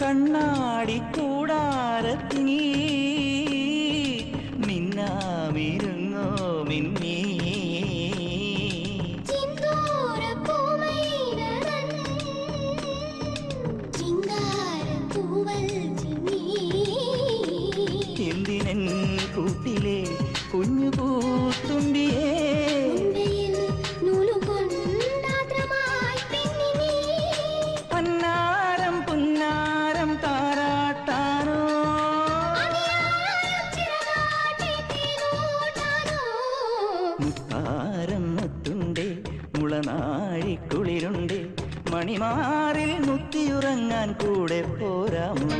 കണ്ണാടി കൂടാരത്തിനീ മിന്നാമിരുങ്ങോ മിന്നീ എന്തിനൻ കൂട്ടിലെ കുഞ്ഞു പൂത്തുമ്പിയേ പന്നാരം പുന്നാരം താരാട്ടാനോ മുത്താരം മുത്തുണ്ടേ മുളനാഴിക്കുളിരുണ്ടേ മണിമാറിൽ മുത്തിയുറങ്ങാൻ കൂടെ പോരാമോ